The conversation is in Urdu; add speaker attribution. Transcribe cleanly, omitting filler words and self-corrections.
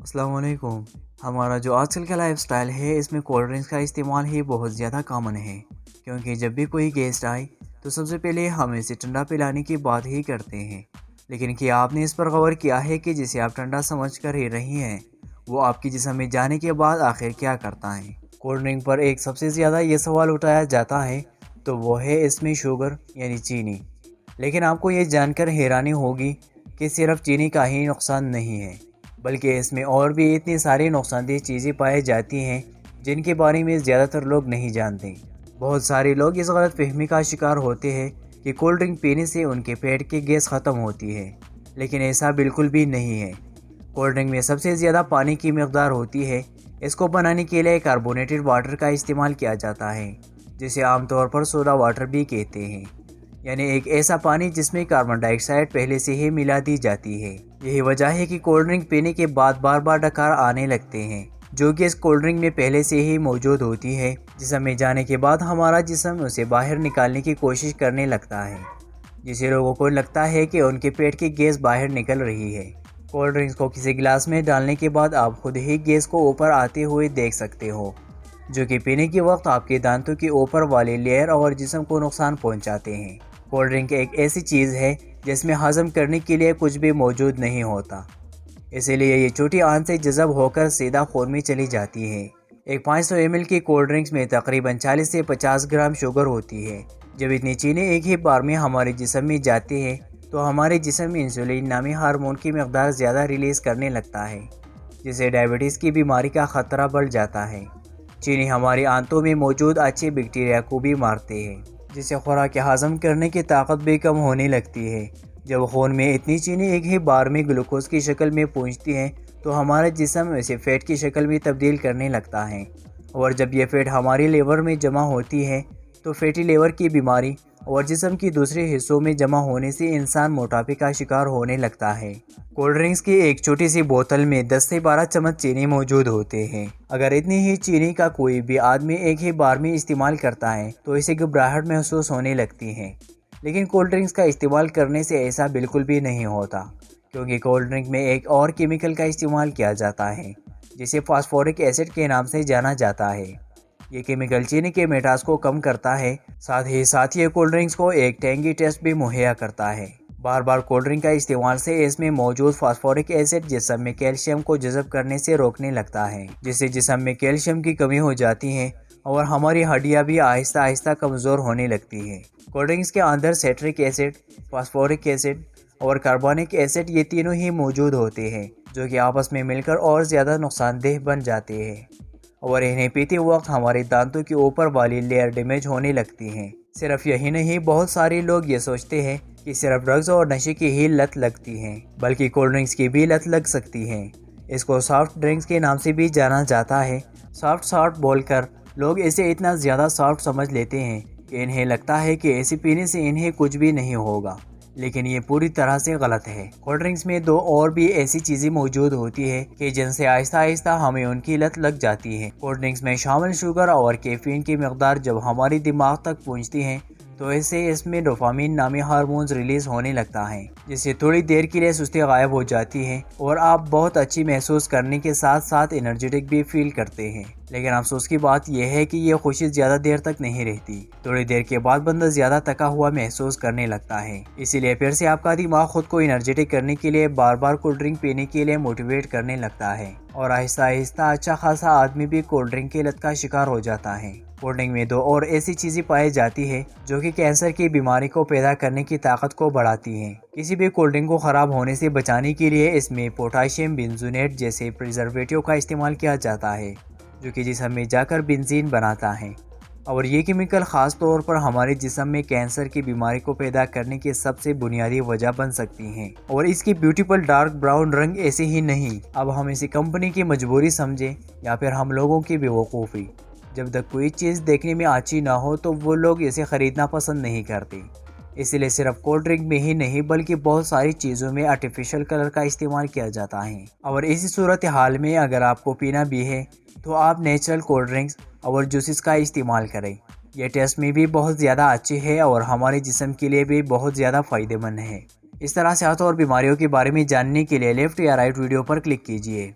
Speaker 1: السلام علیکم۔ ہمارا جو آج کل کا لائف سٹائل ہے اس میں کولڈ ڈرنکس کا استعمال ہی بہت زیادہ کامن ہے، کیونکہ جب بھی کوئی گیسٹ آئے تو سب سے پہلے ہم اسے ٹھنڈا پلانے کی بات ہی کرتے ہیں۔ لیکن کیا آپ نے اس پر غور کیا ہے کہ جسے آپ ٹھنڈا سمجھ کر ہی رہی ہیں وہ آپ کی جسم میں جانے کے بعد آخر کیا کرتا ہے؟ کولڈ ڈرنک پر ایک سب سے زیادہ یہ سوال اٹھایا جاتا ہے تو وہ ہے اس میں شوگر یعنی چینی۔ لیکن آپ کو یہ جان کر حیرانی ہوگی کہ صرف چینی کا ہی نقصان نہیں ہے، بلکہ اس میں اور بھی اتنی ساری نقصان دہ چیزیں پائی جاتی ہیں جن کے بارے میں زیادہ تر لوگ نہیں جانتے۔ بہت سارے لوگ اس غلط فہمی کا شکار ہوتے ہیں کہ کولڈ ڈرنک پینے سے ان کے پیٹ کی گیس ختم ہوتی ہے، لیکن ایسا بالکل بھی نہیں ہے۔ کولڈ ڈرنک میں سب سے زیادہ پانی کی مقدار ہوتی ہے۔ اس کو بنانے کے لیے کاربونیٹڈ واٹر کا استعمال کیا جاتا ہے، جسے عام طور پر سوڈا واٹر بھی کہتے ہیں، یعنی ایک ایسا پانی جس میں کاربن ڈائی آکسائڈ پہلے سے ہی ملا دی جاتی ہے۔ یہی وجہ ہے کہ کولڈ ڈرنک پینے کے بعد بار بار ڈکار آنے لگتے ہیں، جو کہ اس کولڈ ڈرنک میں پہلے سے ہی موجود ہوتی ہے۔ جسم میں جانے کے بعد ہمارا جسم اسے باہر نکالنے کی کوشش کرنے لگتا ہے، جسے لوگوں کو لگتا ہے کہ ان کے پیٹ کی گیس باہر نکل رہی ہے۔ کولڈ ڈرنکس کو کسی گلاس میں ڈالنے کے بعد آپ خود ہی گیس کو اوپر آتے ہوئے دیکھ سکتے ہو، جو کہ پینے کے وقت آپ کے دانتوں کے اوپر والی لیئر اور جسم کو نقصان پہنچاتے ہیں۔ کولڈ ڈرنک ایک ایسی چیز ہے جس میں ہضم کرنے کے لیے کچھ بھی موجود نہیں ہوتا، اسی لیے یہ چھوٹی آنچ سے جذب ہو کر سیدھا خون میں چلی جاتی ہے۔ ایک 500 ml کی کولڈ ڈرنکس میں تقریباً 40 سے 50 گرام شوگر ہوتی ہے۔ جب اتنی چینی ایک ہی بار میں ہمارے جسم میں جاتی ہے تو ہمارے جسم میں انسولین نامی ہارمون کی مقدار زیادہ ریلیز کرنے لگتا ہے، جس سے ڈائبٹیز کی بیماری کا خطرہ بڑھ جاتا ہے۔ چینی ہماری آنتوں میں موجود اچھے بیکٹیریا کو بھی مارتے ہیں، جس سے خوراک ہضم کرنے کی طاقت بھی کم ہونے لگتی ہے۔ جب خون میں اتنی چینی ایک ہی بار میں گلوکوز کی شکل میں پہنچتی ہے تو ہمارا جسم اسے فیٹ کی شکل میں تبدیل کرنے لگتا ہے، اور جب یہ فیٹ ہماری لیور میں جمع ہوتی ہے تو فیٹی لیور کی بیماری اور جسم کی دوسرے حصوں میں جمع ہونے سے انسان موٹاپے کا شکار ہونے لگتا ہے۔ کولڈ ڈرنکس کی ایک چھوٹی سی بوتل میں 10 سے 12 چمچ چینی موجود ہوتے ہیں۔ اگر اتنی ہی چینی کا کوئی بھی آدمی ایک ہی بار میں استعمال کرتا ہے تو اسے گھبراہٹ محسوس ہونے لگتی ہے، لیکن کولڈ ڈرنکس کا استعمال کرنے سے ایسا بالکل بھی نہیں ہوتا، کیونکہ کولڈ ڈرنک میں ایک اور کیمیکل کا استعمال کیا جاتا ہے جسے فاسفورک ایسڈ کے نام سے جانا جاتا ہے۔ یہ کیمیکل چینی کے مٹاس کو کم کرتا ہے، ساتھ ہی یہ کولڈ ڈرنکس کو ایک ٹینگی ٹیسٹ بھی مہیا کرتا ہے۔ بار بار کولڈ ڈرنک کا استعمال سے اس میں موجود فاسفورک ایسڈ جسم میں کیلشیم کو جذب کرنے سے روکنے لگتا ہے، جس سے جسم میں کیلشیم کی کمی ہو جاتی ہے اور ہماری ہڈیاں بھی آہستہ آہستہ کمزور ہونے لگتی ہیں۔ کولڈ ڈرنکس کے اندر سیٹرک ایسڈ، فاسفورک ایسڈ اور کاربونک ایسڈ یہ تینوں ہی موجود ہوتے ہیں، جو کہ آپس میں مل کر اور زیادہ نقصان دہ بن جاتے ہیں، اور انہیں پیتے وقت ہمارے دانتوں کے اوپر والی لیئر ڈیمیج ہونے لگتی ہیں۔ صرف یہی نہیں، بہت سارے لوگ یہ سوچتے ہیں کہ صرف ڈرگز اور نشے کی ہی لت لگتی ہے، بلکہ کولڈ ڈرنکس کی بھی لت لگ سکتی ہے۔ اس کو سافٹ ڈرنکس کے نام سے بھی جانا جاتا ہے۔ سافٹ بول کر لوگ اسے اتنا زیادہ سافٹ سمجھ لیتے ہیں کہ انہیں لگتا ہے کہ اسے پینے سے انہیں کچھ بھی نہیں ہوگا، لیکن یہ پوری طرح سے غلط ہے۔ کولڈ ڈرنکس میں دو اور بھی ایسی چیزیں موجود ہوتی ہیں کہ جن سے آہستہ آہستہ ہمیں ان کی لت لگ جاتی ہے۔ کولڈ ڈرنکس میں شامل شوگر اور کیفین کی مقدار جب ہمارے دماغ تک پہنچتی ہے تو اس میں ڈوپامین نامی ہارمونز ریلیز ہونے لگتا ہے، جس سے تھوڑی دیر کے لیے سستی غائب ہو جاتی ہے اور آپ بہت اچھی محسوس کرنے کے ساتھ ساتھ انرجیٹک بھی فیل کرتے ہیں۔ لیکن افسوس کی بات یہ ہے کہ یہ خوشی زیادہ دیر تک نہیں رہتی۔ تھوڑی دیر کے بعد بندہ زیادہ تھکا ہوا محسوس کرنے لگتا ہے، اسی لیے پھر سے آپ کا دماغ خود کو انرجیٹک کرنے کے لیے بار بار کولڈ ڈرنک پینے کے لیے موٹیویٹ کرنے لگتا ہے، اور آہستہ آہستہ اچھا خاصا آدمی بھی کولڈ ڈرنک کی لت کا شکار ہو جاتا ہے۔ کولڈ ڈرنک میں دو اور ایسی چیزیں پائی جاتی ہیں جو کہ کینسر کی بیماری کو پیدا کرنے کی طاقت کو بڑھاتی ہیں۔ کسی بھی کولڈ ڈرنک کو خراب ہونے سے بچانے کے لیے اس میں پوٹاشیم بینزونیٹ جیسے پریزرویٹو کا استعمال کیا جاتا ہے، جو کہ جسم میں جا کر بنزین بناتا ہے، اور یہ کیمیکل خاص طور پر ہمارے جسم میں کینسر کی بیماری کو پیدا کرنے کی سب سے بنیادی وجہ بن سکتی ہیں۔ اور اس کی بیوٹیفل ڈارک براؤن رنگ ایسے ہی نہیں، اب ہم اسے کمپنی کی مجبوری سمجھیں یا پھر ہم لوگوں کی بیوقوفی۔ جب تک کوئی چیز دیکھنے میں اچھی نہ ہو تو وہ لوگ اسے خریدنا پسند نہیں کرتے، اس لیے صرف کولڈ ڈرنک میں ہی نہیں بلکہ بہت ساری چیزوں میں آرٹیفیشل کلر کا استعمال کیا جاتا ہے۔ اور اسی صورتحال میں اگر آپ کو پینا بھی ہے تو آپ نیچرل کولڈ ڈرنکس اور جوسز کا استعمال کریں۔ یہ ٹیسٹ میں بھی بہت زیادہ اچھی ہے اور ہمارے جسم کے لیے بھی بہت زیادہ فائدہ مند ہے۔ اس طرح صحت اور بیماریوں کے بارے میں جاننے کے لیے لیفٹ یا رائٹ ویڈیو پر کلک کیجیے۔